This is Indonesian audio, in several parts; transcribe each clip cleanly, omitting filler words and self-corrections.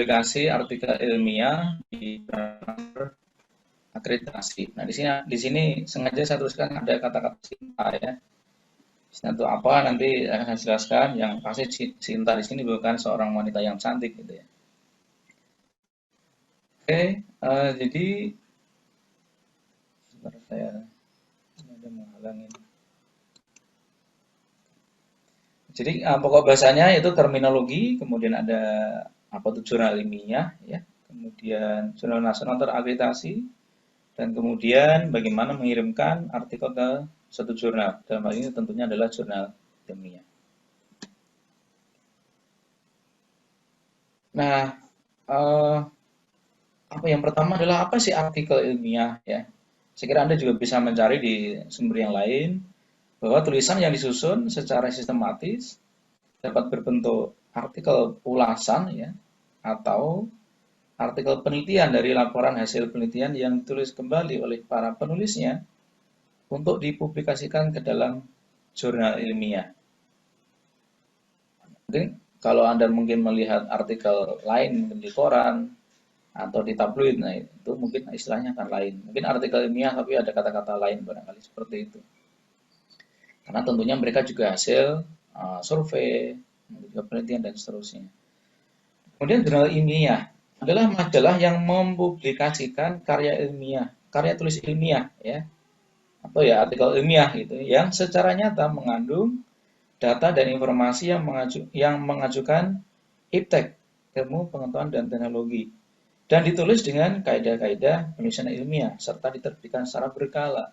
publikasi artikel ilmiah di akreditasi. Nah, di sini sengaja saya tuliskan ada kata-kata Sinta ya. Sinta itu apa nanti akan saya jelaskan. Yang pasti Sinta di sini bukan seorang wanita yang cantik gitu ya. Oke, jadi sebentar saya ada menghalangi. Jadi pokok bahasanya itu terminologi, kemudian ada apa itu jurnal ilmiah ya, kemudian jurnal nasional terakreditasi, dan kemudian bagaimana mengirimkan artikel ke suatu jurnal. Dalam hal ini tentunya adalah jurnal ilmiah. Nah, eh, apa yang pertama adalah apa sih artikel ilmiah ya? Saya kira Anda juga bisa mencari di sumber yang lain bahwa tulisan yang disusun secara sistematis dapat berbentuk artikel ulasan ya atau artikel penelitian dari laporan hasil penelitian yang ditulis kembali oleh para penulisnya untuk dipublikasikan ke dalam jurnal ilmiah. Mungkin kalau Anda mungkin melihat artikel lain mungkin di koran atau di tabloid, nah itu mungkin istilahnya akan lain. Mungkin artikel ilmiah tapi ada kata-kata lain barangkali seperti itu. Karena tentunya mereka juga hasil survei, juga penelitian dan seterusnya. Kemudian jurnal ilmiah adalah majalah yang mempublikasikan karya ilmiah, karya tulis ilmiah ya, atau ya artikel ilmiah gitu, yang secara nyata mengandung data dan informasi yang mengajukan iptek, ilmu pengetahuan dan teknologi, dan ditulis dengan kaidah-kaidah penulisan ilmiah serta diterbitkan secara berkala.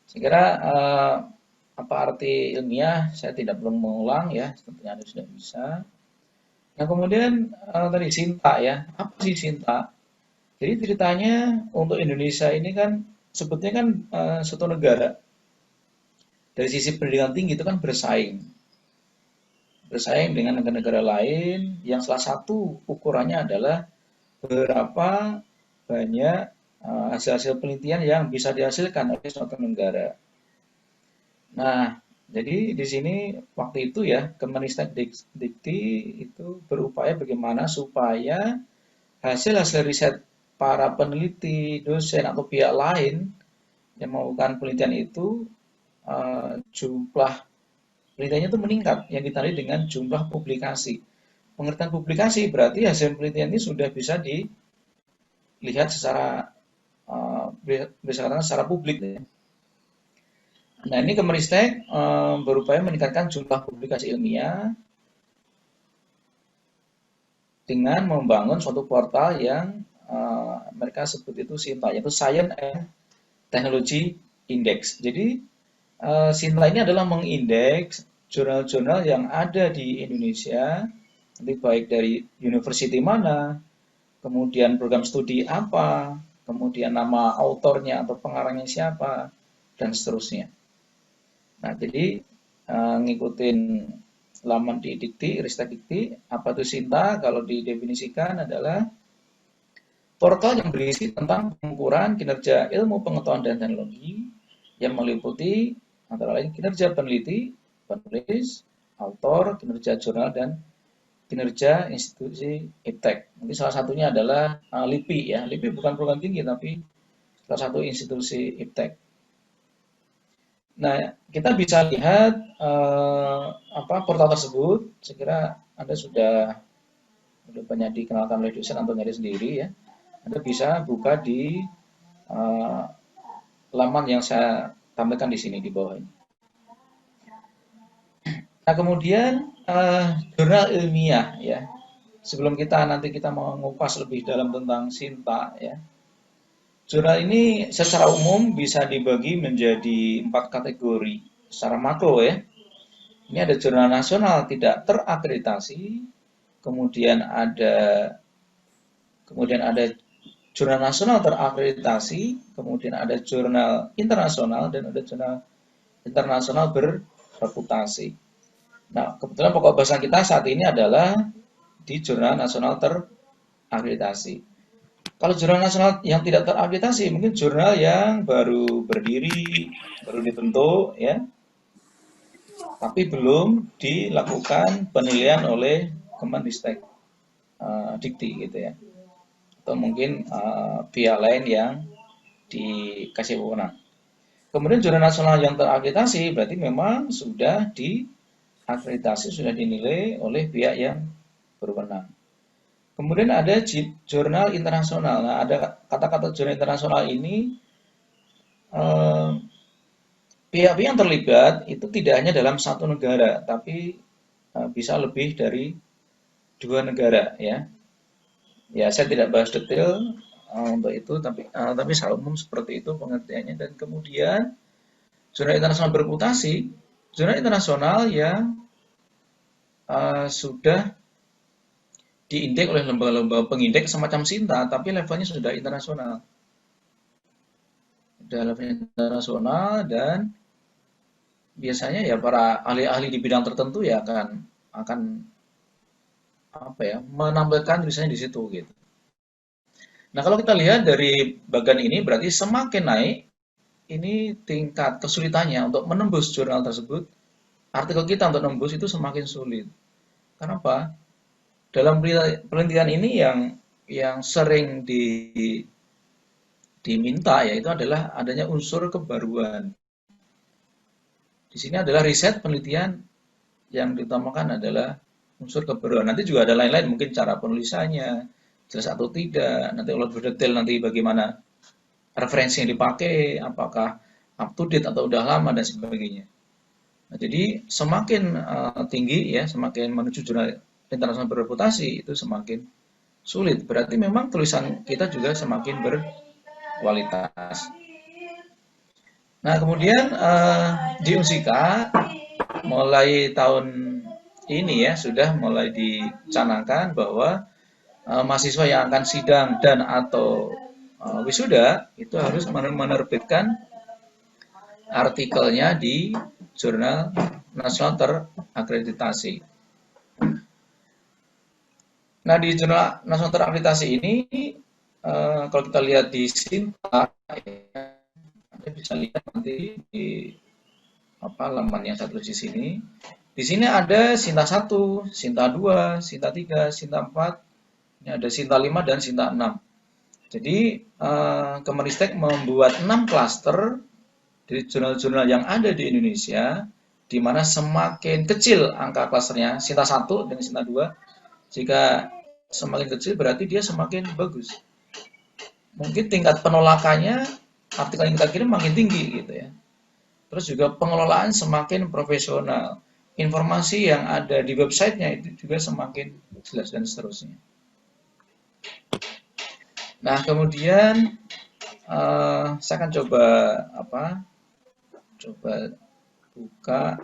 Saya kira apa arti ilmiah saya tidak perlu mengulang ya, tentunya Anda sudah bisa. Nah kemudian tadi Sinta ya, apa sih Sinta? Jadi ceritanya untuk Indonesia ini kan sebetulnya kan suatu negara dari sisi pendidikan tinggi itu kan bersaing dengan negara-negara lain yang salah satu ukurannya adalah berapa banyak hasil-hasil penelitian yang bisa dihasilkan oleh suatu negara. Nah, jadi di sini waktu itu ya Kemenristek Dikti itu berupaya bagaimana supaya hasil-hasil riset para peneliti, dosen atau pihak lain yang melakukan penelitian itu jumlah penelitiannya itu meningkat yang ditandai dengan jumlah publikasi. Pengertian publikasi berarti hasil penelitian ini sudah bisa dilihat secara berdasarkan secara publik. Nah ini Kemenristek berupaya meningkatkan jumlah publikasi ilmiah dengan membangun suatu portal yang mereka sebut itu SINTA, yaitu Science and Technology Index. Jadi SINTA ini adalah mengindeks jurnal-jurnal yang ada di Indonesia, nanti baik dari university mana, kemudian program studi apa, kemudian nama autornya atau pengarangnya siapa, dan seterusnya. Nah, jadi ngikutin laman di Dikti, Ristek Dikti, apa itu SINTA? Kalau didefinisikan adalah portal yang berisi tentang pengukuran kinerja ilmu pengetahuan dan teknologi yang meliputi antara lain kinerja peneliti, penulis, autor, kinerja jurnal, dan kinerja institusi iptek. Mungkin salah satunya adalah LIPI ya. LIPI bukan program tinggi tapi salah satu institusi iptek. Nah, kita bisa lihat portal tersebut. Saya kira Anda sudah banyak dikenalkan oleh dosen atau nyari sendiri ya. Anda bisa buka di laman yang saya tampilkan di sini di bawah ini. Nah, kemudian jurnal ilmiah ya. Sebelum nanti kita mengupas lebih dalam tentang SINTA ya. Jurnal ini secara umum bisa dibagi menjadi 4 kategori secara makro ya. Ini ada jurnal nasional tidak terakreditasi, kemudian ada jurnal nasional terakreditasi, kemudian ada jurnal internasional dan ada jurnal internasional berreputasi. Nah, kebetulan pokok bahasan kita saat ini adalah di jurnal nasional terakreditasi. Kalau jurnal nasional yang tidak terakreditasi, mungkin jurnal yang baru berdiri, baru dibentuk, ya, tapi belum dilakukan penilaian oleh Kemenristek dikti gitu ya, atau mungkin pihak lain yang dikasih wewenang. Kemudian jurnal nasional yang terakreditasi berarti memang sudah diakreditasi, sudah dinilai oleh pihak yang berwenang. Kemudian ada jurnal internasional. Nah, ada kata-kata jurnal internasional ini pihak-pihak yang terlibat itu tidak hanya dalam satu negara, tapi bisa lebih dari 2 negara ya. Ya, saya tidak bahas detail untuk itu, tapi secara umum seperti itu pengertiannya. Dan kemudian jurnal internasional bereputasi, jurnal internasional yang sudah diindeks oleh lembaga-lembaga pengindeks semacam SINTA, tapi levelnya sudah internasional. Sudah levelnya internasional, dan biasanya ya para ahli-ahli di bidang tertentu ya akan apa ya, menampilkan tulisannya di situ gitu. Nah, kalau kita lihat dari bagian ini berarti semakin naik ini tingkat kesulitannya untuk menembus jurnal tersebut, artikel kita untuk menembus itu semakin sulit. Kenapa? Dalam penelitian ini yang sering diminta yaitu adalah adanya unsur kebaruan. Di sini adalah riset penelitian yang diutamakan adalah unsur kebaruan. Nanti juga ada lain-lain, mungkin cara penulisannya, jelas atau tidak. Nanti kalau lebih detail nanti bagaimana referensi yang dipakai, apakah up to date atau udah lama dan sebagainya. Nah, jadi semakin tinggi ya, semakin menuju jurnal internasional bereputasi itu semakin sulit. Berarti memang tulisan kita juga semakin berkualitas. Nah, kemudian di Unsika mulai tahun ini ya sudah mulai dicanangkan bahwa mahasiswa yang akan sidang dan atau wisuda itu harus menerbitkan artikelnya di jurnal nasional terakreditasi. Nah, di jurnal nasional terakreditasi ini kalau kita lihat di SINTA, Anda bisa lihat nanti di halaman yang saya tulis di sini. Di sini ada SINTA 1, SINTA 2, SINTA 3, SINTA 4, ini ada SINTA 5 dan SINTA 6. Jadi Kemenristek membuat 6 klaster dari jurnal-jurnal yang ada di Indonesia, di mana semakin kecil angka klasternya, SINTA 1 dan SINTA 2, jika semakin kecil berarti dia semakin bagus. Mungkin tingkat penolakannya, artikel yang kita kirim makin tinggi gitu ya. Terus juga pengelolaan semakin profesional. Informasi yang ada di websitenya itu juga semakin jelas dan seterusnya. Nah, kemudian saya akan coba buka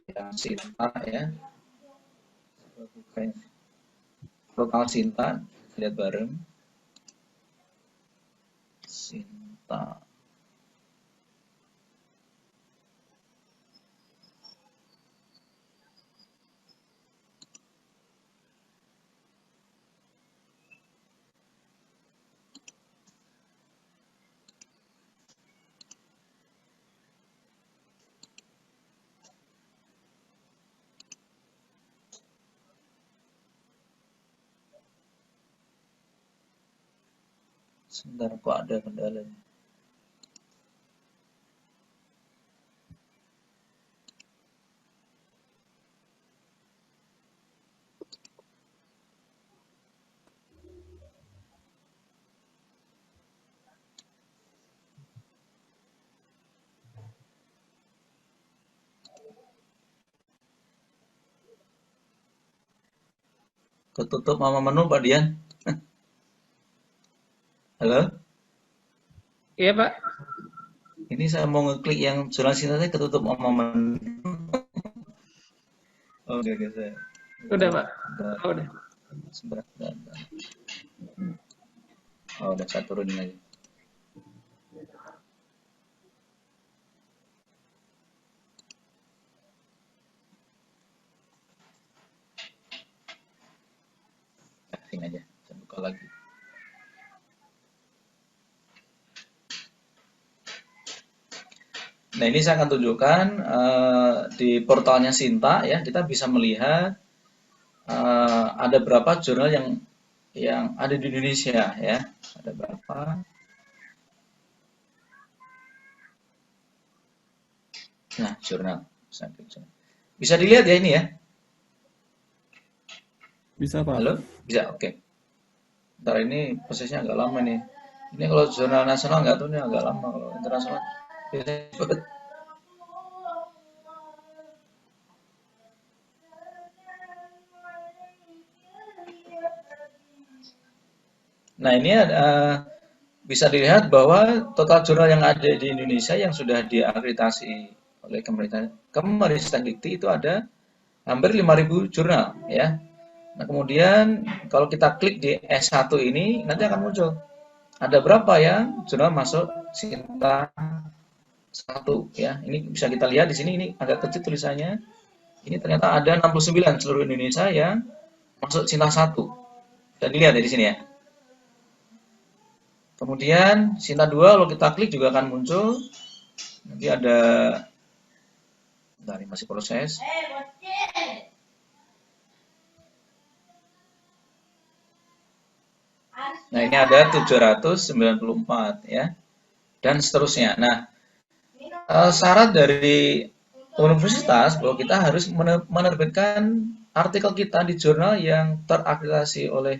yang SINTA ya. Buka total SINTA, lihat bareng. SINTA. Sebentar, kok ada kendalanya. Ketutup sama menu Pak Dian. Halo? Iya Pak. Ini saya mau ngeklik yang jurnal SINTA ketutup sama menu. Oke, saya. Udah Pak. Oh, udah. Sebentar. Oh, udah saya turunin lagi. Sini aja, saya buka lagi. Nah, ini saya akan tunjukkan di portalnya SINTA ya, kita bisa melihat ada berapa jurnal yang ada di Indonesia ya. Ada berapa? Nah, jurnal. Bisa dilihat ya ini ya? Bisa, Pak. Halo? Bisa, oke. Ntar ini prosesnya agak lama nih. Ini kalau jurnal nasional nggak tahu nih agak lama. Kalau internasional biasanya cepet. Nah, ini bisa dilihat bahwa total jurnal yang ada di Indonesia yang sudah diakreditasi oleh Kemendikti itu ada hampir 5.000 jurnal ya. Nah, kemudian kalau kita klik di S1 ini nanti akan muncul ada berapa ya jurnal masuk Sinta 1 ya. Ini bisa kita lihat di sini, ini agak kecil tulisannya. Ini ternyata ada 69 seluruh Indonesia yang masuk Sinta 1. Bisa dilihat ya di sini ya. Kemudian Sinta 2 kalau kita klik juga akan muncul. Nanti ada, bentar, masih proses. Nah, ini ada 794 ya. Dan seterusnya. Nah, syarat dari universitas bahwa kita harus menerbitkan artikel kita di jurnal yang terakreditasi oleh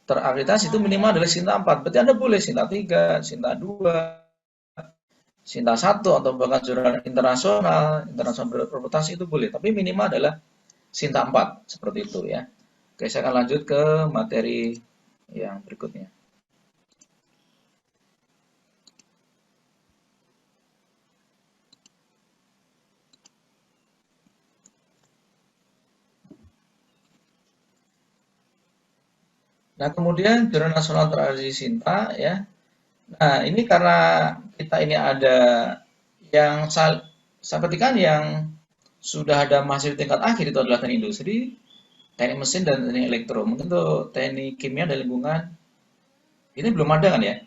terakreditasi itu minimal adalah Sinta 4. Berarti Anda boleh Sinta 3, Sinta 2, Sinta 1 atau bahkan jurnal internasional berpreputasi itu boleh, tapi minimal adalah Sinta 4 seperti itu ya. Oke, saya akan lanjut ke materi yang berikutnya. Nah, kemudian Jurnal Nasional Tradisi Sinta ya. Nah, ini karena kita ini ada yang saya petikan yang sudah ada mahasiswa tingkat akhir itu adalah teknik industri, teknik mesin, dan teknik elektro. Mungkin untuk teknik kimia dan lingkungan ini belum ada kan ya.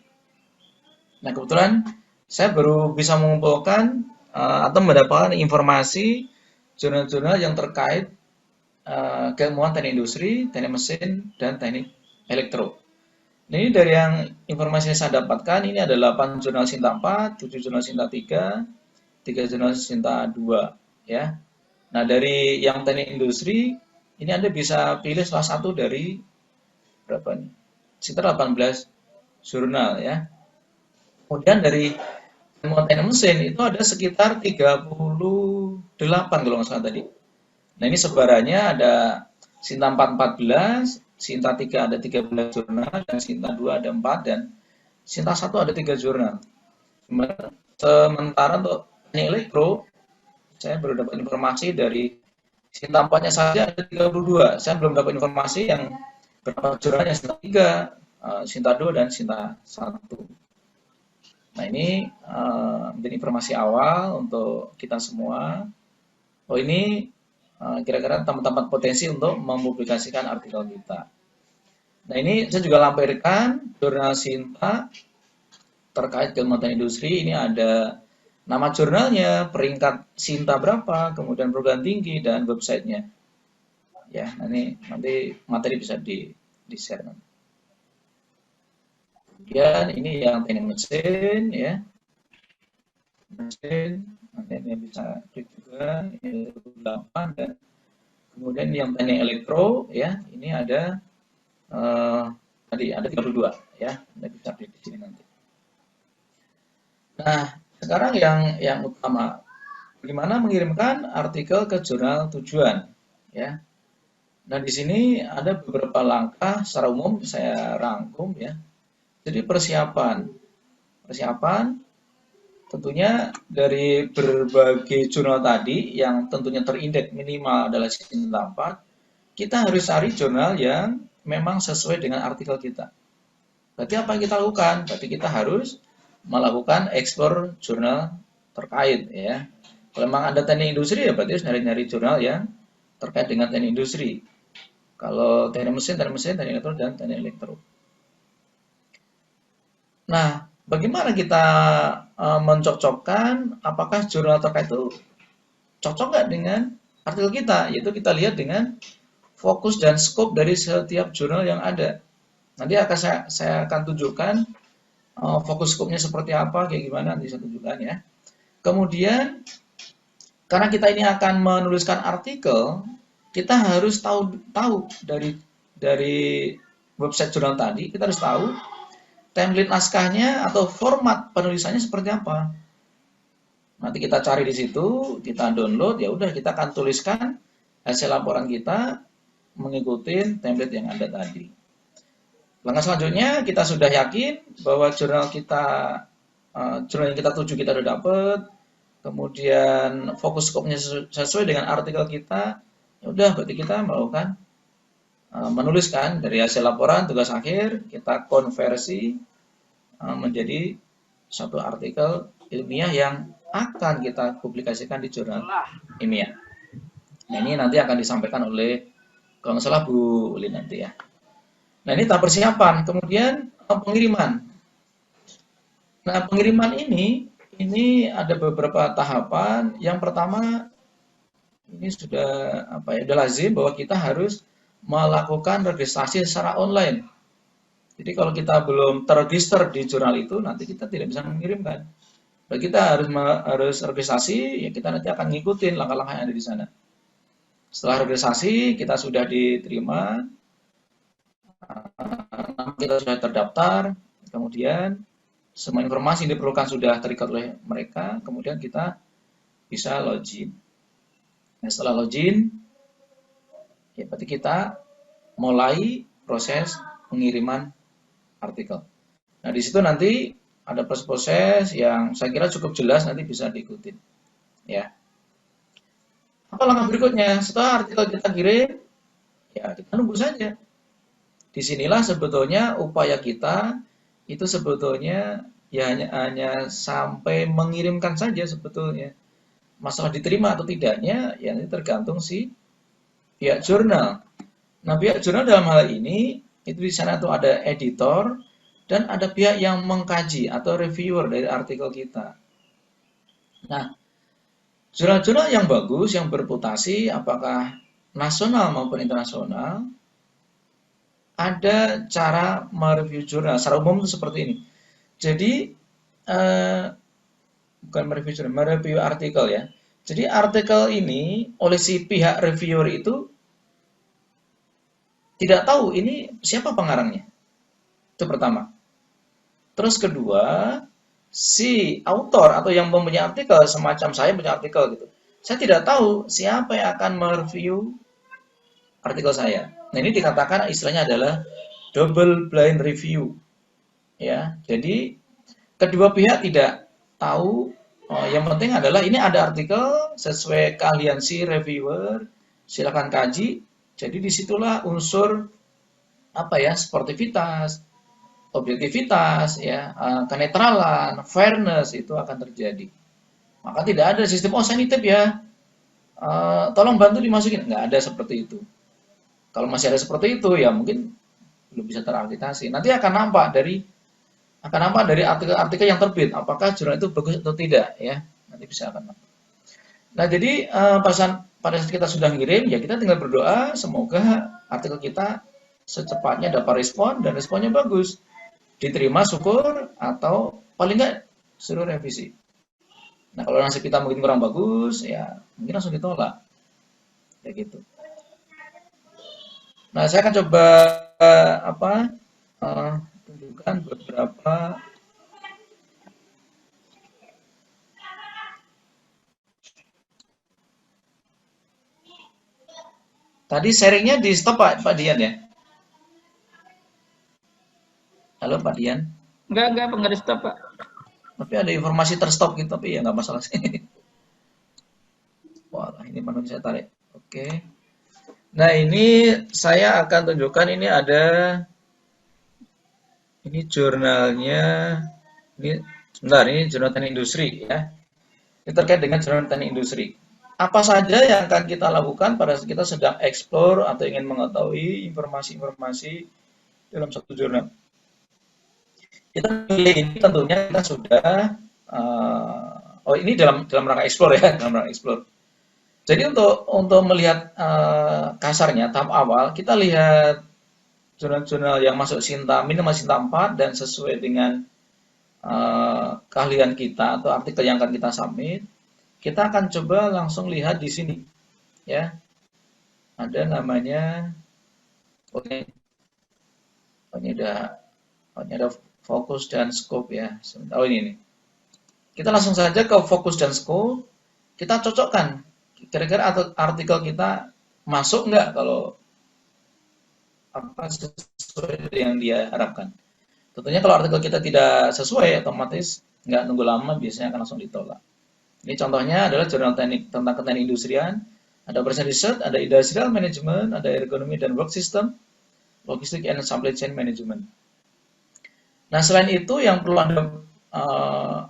Nah, kebetulan saya baru bisa mengumpulkan atau mendapatkan informasi jurnal-jurnal yang terkait keilmuan teknik industri, teknik mesin, dan teknik elektro. Nah, ini dari yang informasi yang saya dapatkan, ini ada 8 jurnal Sinta 4, 7 jurnal Sinta 3, 3 jurnal Sinta 2. Ya. Nah, dari yang teknik industri, ini Anda bisa pilih salah satu dari berapa nih? Sekitar 18 jurnal ya. Kemudian dari ilmuwan teknik mesin itu ada sekitar 38 kalau nggak salah tadi. Nah, ini sebarannya ada Sinta 4 14, Sinta 3 ada 13 jurnal, dan Sinta 2 ada 4, dan Sinta 1 ada 3 jurnal. Sementara untuk teknik elektro, saya baru dapat informasi dari Sinta 4-nya saja ada 32. Saya belum dapat informasi yang berapa jurnalnya Sinta 3, Sinta 2, dan Sinta 1. Nah, ini menjadi informasi awal untuk kita semua. Oh, ini kira-kira tempat-tempat potensi untuk mempublikasikan artikel kita. Nah, ini saya juga lampirkan jurnal Sinta terkait keilmuan industri. Ini ada nama jurnalnya, peringkat Sinta berapa, kemudian perguruan tinggi, dan websitenya. Ya, nanti materi bisa di-share. Kemudian ini yang teknik mesin, ya. Mesin, nanti ini bisa klik juga, ini 8, dan kemudian yang teknik elektro, ya, ini ada tadi ada 32 ya, Anda bisa klik di sini nanti. Nah, sekarang yang utama, bagaimana mengirimkan artikel ke jurnal tujuan ya. Nah, di sini ada beberapa langkah secara umum saya rangkum ya. Jadi persiapan tentunya dari berbagai jurnal tadi yang tentunya terindeks minimal adalah Sinta 4, kita harus cari jurnal yang memang sesuai dengan artikel kita. Berarti apa yang kita lakukan? Berarti kita harus melakukan ekspor jurnal terkait ya. Kalau memang ada teknik industri ya berarti harus nyari-nyari jurnal yang terkait dengan teknik industri. Kalau teknik mesin, teknik elektro, dan teknik elektro. Nah, bagaimana kita mencocokkan apakah jurnal terkait itu cocok nggak dengan artikel kita, yaitu kita lihat dengan fokus dan scope dari setiap jurnal yang ada. Nanti akan saya akan tunjukkan fokus scope-nya seperti apa, kayak gimana nanti saya tunjukkan ya. Kemudian karena kita ini akan menuliskan artikel, kita harus tahu dari website jurnal tadi, kita harus tahu template naskahnya atau format penulisannya seperti apa. Nanti kita cari di situ, kita download, ya udah kita akan tuliskan hasil laporan kita mengikuti template yang ada tadi. Langkah selanjutnya kita sudah yakin bahwa jurnal yang kita tuju kita sudah dapat, kemudian fokus scope-nya sesuai dengan artikel kita, ya udah berarti kita melakukan menuliskan dari hasil laporan tugas akhir, kita konversi menjadi satu artikel ilmiah yang akan kita publikasikan di jurnal ilmiah. Nah, ini nanti akan disampaikan oleh, kalau nggak salah, Bu Lin nanti ya. Nah, ini tahap persiapan. Kemudian pengiriman. Nah, pengiriman ini ada beberapa tahapan. Yang pertama, ini sudah lazim bahwa kita harus melakukan registrasi secara online. Jadi kalau kita belum terregister di jurnal itu, nanti kita tidak bisa mengirimkan. Jadi kita harus registrasi, ya kita nanti akan ngikutin langkah-langkah yang ada di sana. Setelah registrasi, kita sudah diterima, kita sudah terdaftar, kemudian semua informasi yang diperlukan sudah terikat oleh mereka, kemudian kita bisa login. Nah, setelah login, ya berarti kita mulai proses pengiriman artikel. Nah, di situ nanti ada proses-proses yang saya kira cukup jelas, nanti bisa diikutin. Ya. Apa langkah berikutnya? Setelah artikel kita kirim, ya kita nunggu saja. Disinilah sebetulnya upaya kita itu sebetulnya ya hanya sampai mengirimkan saja sebetulnya. Masalah diterima atau tidaknya, ya ini tergantung si pihak jurnal. Nah, pihak jurnal dalam hal ini, itu di sana tuh ada editor, dan ada pihak yang mengkaji atau reviewer dari artikel kita. Nah, jurnal-jurnal yang bagus, yang bereputasi, apakah nasional maupun internasional, ada cara mereview jurnal. Secara umum itu seperti ini. Jadi, bukan mereview jurnal, mereview artikel ya. Jadi artikel ini oleh si pihak reviewer itu tidak tahu ini siapa pengarangnya. Itu pertama. Terus kedua, si autor atau yang mempunyai artikel, semacam saya punya artikel gitu. Saya tidak tahu siapa yang akan mereview artikel saya. Nah, ini dikatakan istilahnya adalah double blind review. Ya, jadi kedua pihak tidak tahu. Yang penting adalah ini ada artikel sesuai keahlian si reviewer, silakan kaji. Jadi disitulah unsur sportivitas, objektivitas, ya, kenetralan, fairness itu akan terjadi. Maka tidak ada sistem saya nitip ya, tolong bantu dimasukin, nggak ada seperti itu. Kalau masih ada seperti itu ya mungkin belum bisa terakreditasi. Nanti akan nampak dari artikel-artikel yang terbit, apakah jurnal itu bagus atau tidak, ya. Nanti bisa akan nampak. Nah, jadi pada saat kita sudah ngirim, ya kita tinggal berdoa semoga artikel kita secepatnya dapat respon dan responnya bagus. Diterima syukur atau paling nggak suruh revisi. Nah, kalau nasib kita mungkin kurang bagus, ya mungkin langsung ditolak. Ya gitu. Nah, saya akan coba tunjukkan beberapa tadi sharingnya di stop Pak Dian ya. Halo Pak Dian. Enggak di stop Pak. Tapi ada informasi terstop gitu, tapi ya nggak masalah sih. Wah, ini mana saya tarik. Oke. Nah, ini saya akan tunjukkan ini jurnalnya. Ini jurnal teknik industri ya. Ini terkait dengan jurnal teknik industri. Apa saja yang akan kita lakukan pada saat kita sedang explore atau ingin mengetahui informasi-informasi dalam satu jurnal. Kita pilih ini tentunya kita sudah ini dalam rangka explore ya, dalam rangka explore. Jadi untuk melihat kasarnya tahap awal, kita lihat jurnal-jurnal yang masuk Sinta minimal Sinta 4 dan sesuai dengan keahlian kita atau artikel yang akan kita submit. Kita akan coba langsung lihat di sini, ya. Ada namanya, oh ini ada fokus dan scope ya. Oh ini nih. Kita langsung saja ke fokus dan scope. Kita cocokkan. Kira-kira artikel kita masuk nggak kalau apa sesuai yang dia harapkan. Tentunya kalau artikel kita tidak sesuai, otomatis nggak nunggu lama, biasanya akan langsung ditolak. Ini contohnya adalah jurnal teknik tentang keteknik industrian, ada operation research, ada industrial management, ada ergonomi dan work system, logistik and supply chain management. Nah, selain itu yang perlu Anda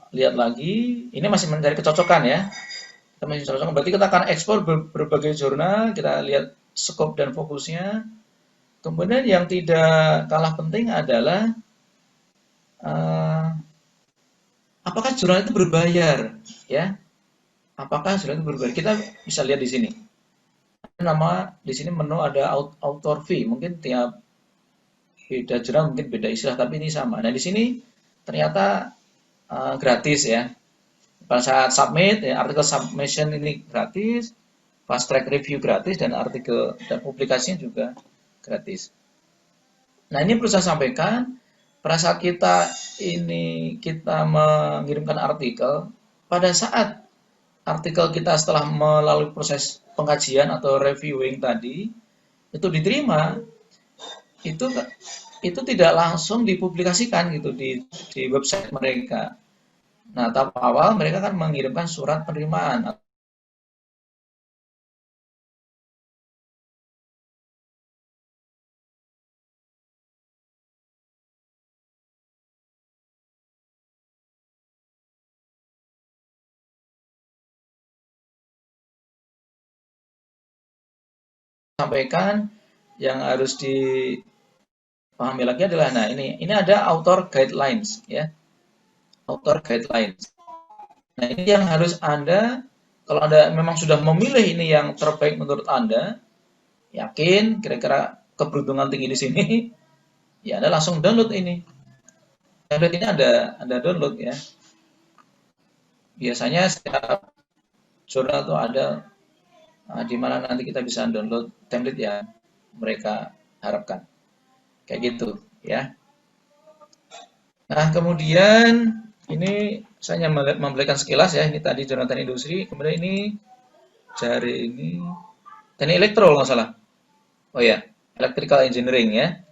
lihat lagi, ini masih mencari kecocokan ya. Kita masih kecocokan, berarti kita akan ekspor berbagai jurnal, kita lihat scope dan fokusnya. Kemudian yang tidak kalah penting adalah uh, apakah jurnal itu berbayar, ya? Apakah jurnal itu berbayar? Kita bisa lihat di sini. Nama di sini menu ada author fee, mungkin tiap beda jurnal mungkin beda istilah, tapi ini sama. Nah, di sini ternyata gratis ya. Pada saat submit, ya, artikel submission ini gratis, fast track review gratis, dan artikel dan publikasinya juga gratis. Nah, ini perlu saya sampaikan, pada saat kita mengirimkan artikel, pada saat artikel kita setelah melalui proses pengkajian atau reviewing tadi, itu diterima, itu itu tidak langsung dipublikasikan gitu di website mereka. Nah, tahap awal mereka kan mengirimkan surat penerimaan, sampaikan yang harus dipahami lagi adalah, nah ini ada author guidelines ya, author guidelines. Nah, ini yang harus Anda, kalau Anda memang sudah memilih ini yang terbaik menurut Anda, yakin kira-kira keberuntungan tinggi di sini, ya Anda langsung download ini. Template ini ada download ya. Biasanya setiap jurnal itu ada di mana nanti kita bisa download template yang mereka harapkan. Kayak gitu ya. Nah, kemudian ini saya memberikan sekilas ya. Ini tadi jurnal teknik industri. Kemudian ini jari ini teknik elektro kalau nggak salah. Oh ya, electrical engineering ya.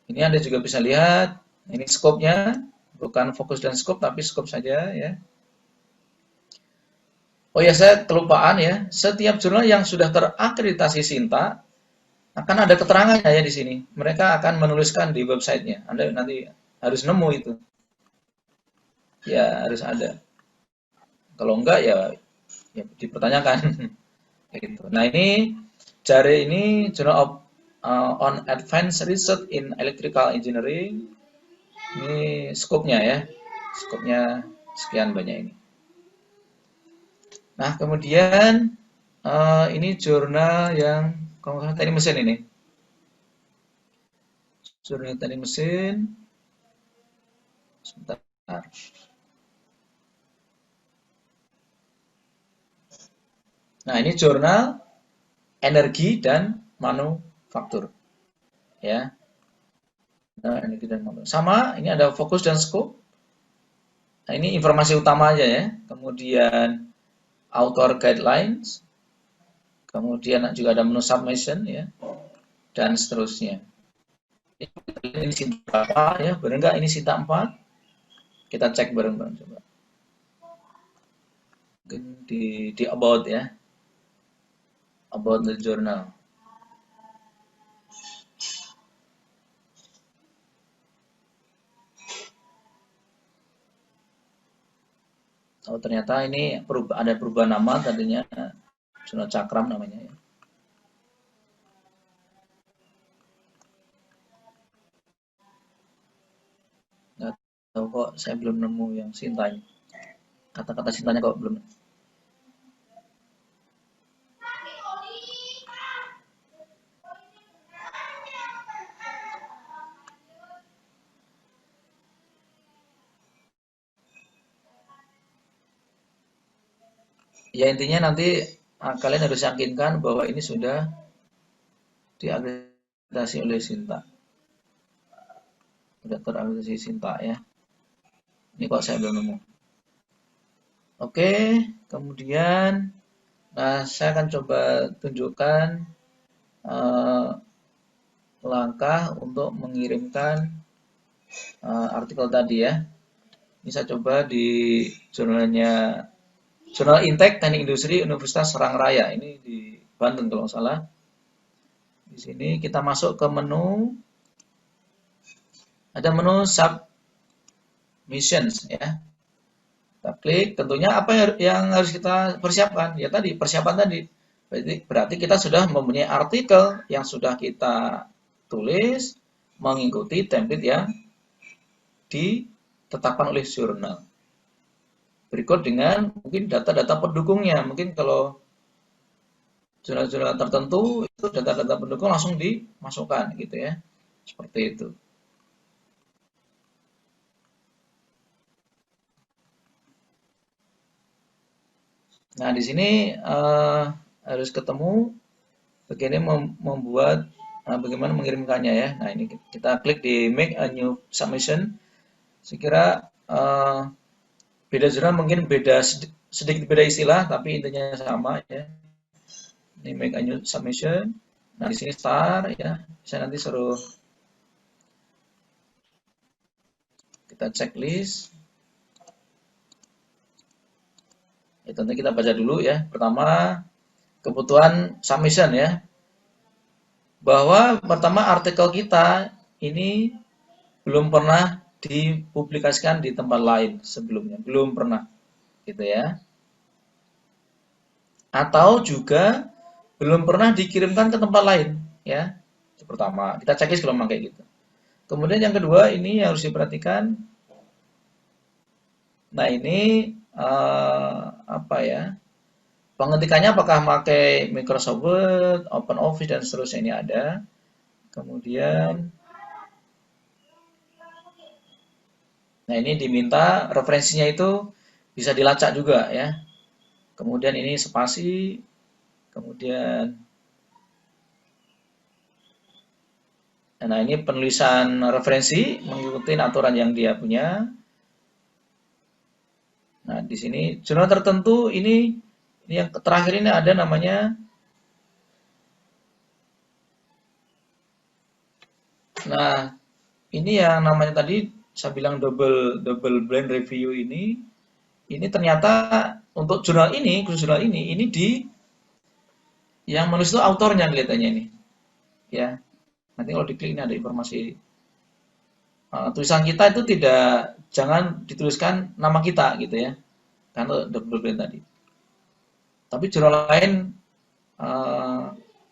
Ini Anda juga bisa lihat. Ini scope-nya. Bukan fokus dan scope, tapi scope saja ya. Oh ya, saya kelupaan ya. Setiap jurnal yang sudah terakreditasi Sinta akan ada keterangannya ya di sini. Mereka akan menuliskan di websitenya. Anda nanti harus nemu itu. Ya, harus ada. Kalau enggak ya dipertanyakan. Gitu. Nah, ini jari ini Journal of on Advanced Research in Electrical Engineering. Ini skopnya ya. Skopnya sekian banyak ini. Nah, kemudian ini jurnal yang kalau nggak salah teknik mesin ini. Jurnal teknik mesin. Sebentar. Nah, ini jurnal energi dan manufaktur. Ya. Nah, energi dan manufaktur. Sama, ini ada fokus dan scope. Nah, ini informasi utama aja ya. Kemudian author guidelines. Kemudian juga ada menu submission ya. Dan seterusnya. Ini Sinta berapa ya? Benar nggak ini Sinta 4? Kita cek bareng-bareng coba. Mungkin di about ya. About the journal. Oh, ternyata ini ada perubahan nama, tadinya jurnal Cakram namanya ya. Nggak tahu kok, saya belum nemu yang Sinta ini. Kata-kata Sintanya kok belum. Ya intinya nanti kalian harus yakinkan bahwa ini sudah diakreditasi oleh Sinta. Sudah terakreditasi Sinta ya. Ini kok saya belum nemu. Oke, kemudian saya akan coba tunjukkan langkah untuk mengirimkan artikel tadi ya. Ini saya coba di Jurnal Intek Teknik Industri Universitas Serang Raya. Ini di Banten kalau nggak salah. Di sini kita masuk ke menu. Ada menu submissions ya. Kita klik, tentunya apa yang harus kita persiapkan? Ya tadi, persiapan tadi. Berarti kita sudah mempunyai artikel yang sudah kita tulis mengikuti template yang ditetapkan oleh jurnal. Berikut dengan mungkin data-data pendukungnya. Mungkin kalau jurnal-jurnal tertentu itu data-data pendukung langsung dimasukkan gitu ya. Seperti itu. Nah, di sini harus ketemu bagaimana mengirimkannya ya. Nah, ini kita klik di make a new submission. Saya kira beda jurnal mungkin sedikit beda istilah, tapi intinya sama ya. Ini make a new submission. Nah, di sini start ya. Saya nanti suruh kita checklist. Ya, tentu kita baca dulu ya. Pertama, kebutuhan submission ya. Bahwa pertama artikel kita ini belum pernah dipublikasikan di tempat lain sebelumnya, belum pernah gitu ya. Atau juga belum pernah dikirimkan ke tempat lain ya. Itu pertama, kita checklist kalau memang kayak gitu. Kemudian yang kedua ini harus diperhatikan. Nah, ini apa ya? Pengetikannya apakah pakai Microsoft Word, OpenOffice dan seterusnya ini ada. Kemudian nah, ini diminta referensinya itu bisa dilacak juga ya. Kemudian ini spasi, kemudian nah ini penulisan referensi mengikuti aturan yang dia punya. Nah, di sini jurnal tertentu ini yang terakhir ini ada namanya ini yang namanya tadi saya bilang double blind review ini ternyata untuk jurnal ini, khusus jurnal ini yang menulis itu autornya kelihatannya ini. Ya. Nanti kalau diklik ini ada informasi tulisan kita itu jangan dituliskan nama kita gitu ya. Karena double blind tadi. Tapi jurnal lain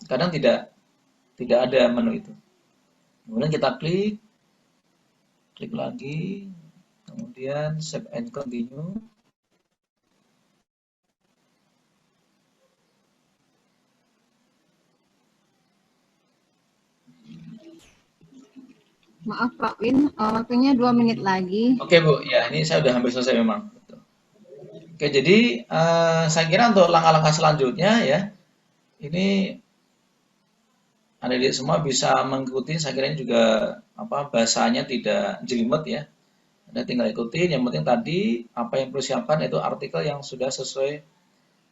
kadang tidak ada menu itu. Kemudian kita klik lagi, kemudian save and continue. Maaf Pak Win, waktunya 2 menit lagi. Oke Bu, ya ini saya udah hampir selesai memang. Oke, jadi saya kira untuk langkah-langkah selanjutnya ya, ini adik-adik semua bisa mengikuti. Saya kira ini juga bahasanya tidak jelimet ya. Anda tinggal ikutin. Yang penting tadi apa yang perlu siapkan itu artikel yang sudah sesuai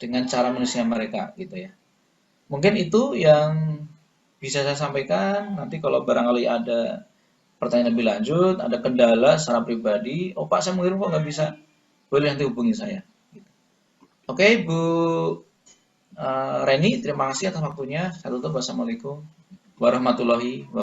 dengan cara menulisnya mereka gitu ya. Mungkin itu yang bisa saya sampaikan. Nanti kalau barangkali ada pertanyaan lebih lanjut, ada kendala secara pribadi, oh Pak saya mengirim kok nggak bisa, boleh nanti hubungi saya. Oke Bu Reni, terima kasih atas waktunya. Saya tutup. Wassalamualaikum warahmatullahi wabarakatuh.